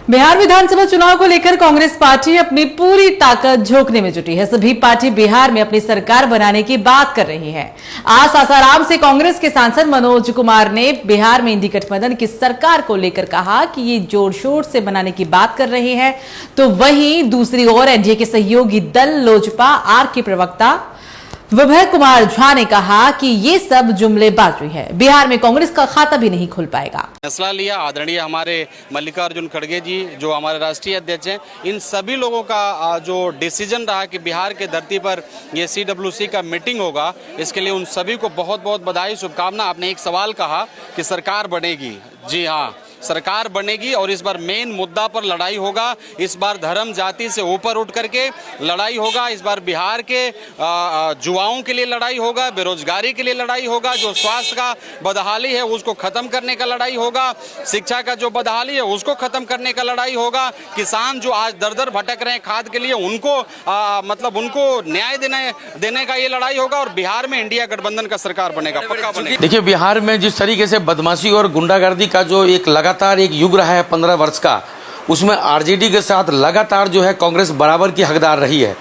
बिहार विधानसभा चुनाव को लेकर कांग्रेस पार्टी अपनी पूरी ताकत झोंकने में जुटी है। सभी पार्टी बिहार में अपनी सरकार बनाने की बात कर रही है। आज सासाराम से कांग्रेस के सांसद मनोज कुमार ने बिहार में इंडी गठबंधन की सरकार को लेकर कहा कि ये जोर शोर से बनाने की बात कर रही है, तो वहीं दूसरी ओर एनडीए के सहयोगी दल लोजपा आर के प्रवक्ता विभय कुमार झा ने कहा कि ये सब जुमलेबाजी है, बिहार में कांग्रेस का खाता भी नहीं खुल पाएगा। फैसला लिया आदरणीय हमारे मल्लिकार्जुन खड़गे जी जो हमारे राष्ट्रीय अध्यक्ष हैं, इन सभी लोगों का जो डिसीजन रहा कि बिहार के धरती पर ये सीडब्ल्यूसी का मीटिंग होगा, इसके लिए उन सभी को बहुत बहुत बधाई, शुभकामना। आपने एक सवाल कहा कि सरकार बनेगी, जी हाँ, सरकार बनेगी और इस बार मेन मुद्दा पर लड़ाई होगा। इस बार धर्म जाति से ऊपर उठ करके लड़ाई होगा। इस बार बिहार के युवाओं के लिए लड़ाई होगा, बेरोजगारी के लिए लड़ाई होगा, जो स्वास्थ्य का बदहाली है उसको खत्म करने का लड़ाई होगा, शिक्षा का जो बदहाली है उसको खत्म करने का लड़ाई होगा, किसान जो आज दर दर भटक रहे हैं खाद के लिए उनको उनको न्याय देने का ये लड़ाई होगा और बिहार में इंडिया गठबंधन का सरकार बनेगा, पक्का बनेगा। देखिए, बिहार में जिस तरीके से बदमाशी और गुंडागर्दी का जो एक लगातार एक युग रहा है 15 वर्ष का, उसमें आरजेडी के साथ लगातार जो है कांग्रेस बराबर की हकदार रही है।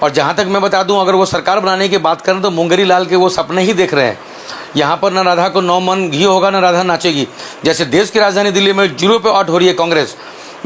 और जहां तक मैं बता दूं, अगर वो सरकार बनाने की बात करें तो मुंगेरी लाल के वो सपने ही देख रहे हैं। यहाँ पर न राधा को 9 मन घी होगा न राधा नाचेगी। जैसे देश की राजधानी दिल्ली में 0 पे आउट हो रही है कांग्रेस,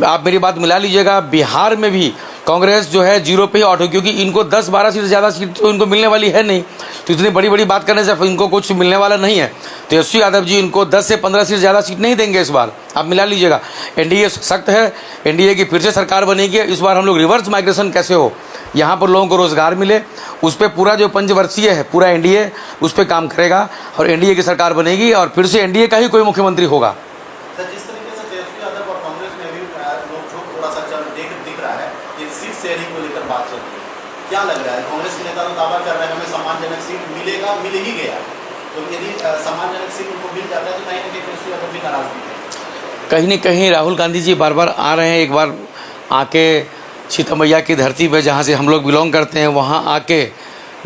आप मेरी बात मिला लीजिएगा, बिहार में भी कांग्रेस जो है 0 पे ही आउट हो, क्योंकि इनको 10-12 सीट से ज़्यादा सीट तो इनको मिलने वाली है नहीं। तो इतनी बड़ी बड़ी बात करने से इनको कुछ मिलने वाला नहीं है। तेजस्वी यादव जी इनको 10 से 15 सीट ज़्यादा सीट नहीं देंगे इस बार, आप मिला लीजिएगा। एनडीए सख्त है, एनडीए की फिर से सरकार बनेगी। इस बार हम लोग रिवर्स माइग्रेशन कैसे हो, यहाँ पर लोगों को रोजगार मिले, उस पर पूरा जो पंचवर्षीय है पूरा एनडीए उस पर काम करेगा और एनडीए की सरकार बनेगी और फिर से एनडीए का ही कोई मुख्यमंत्री होगा। जिस तरीके से तेजस्वी यादव और कांग्रेस में भी नोकझोंक थोड़ा सा दिख रहा है, ये सीट शेयरिंग को लेकर बात चल रही है, क्या लग रहा है? कांग्रेस के नेता तो दावा कर रहे हैं हमें सम्मानजनक सीट मिलेगा, मिल ही गया, तो यदि सम्मानजनक सीट उनको मिल जाता है तो कहीं ना कहीं तेजस्वी यादव भी नाराज भी है। कहीं न कहीं राहुल गांधी जी बार बार आ रहे हैं, एक बार आके सीतामैया की धरती पे जहाँ से हम लोग बिलोंग करते हैं वहाँ आके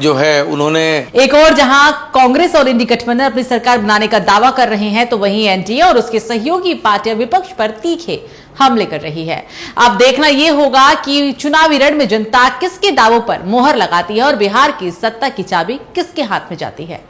जो है उन्होंने एक और जहां कांग्रेस और इंडी गठबंधन अपनी सरकार बनाने का दावा कर रहे हैं, तो वहीं एनडीए और उसके सहयोगी पार्टियां विपक्ष पर तीखे हमले कर रही है। अब देखना यह होगा कि चुनावी रण में जनता किसके दावों पर मोहर लगाती है और बिहार की सत्ता की चाबी किसके हाथ में जाती है।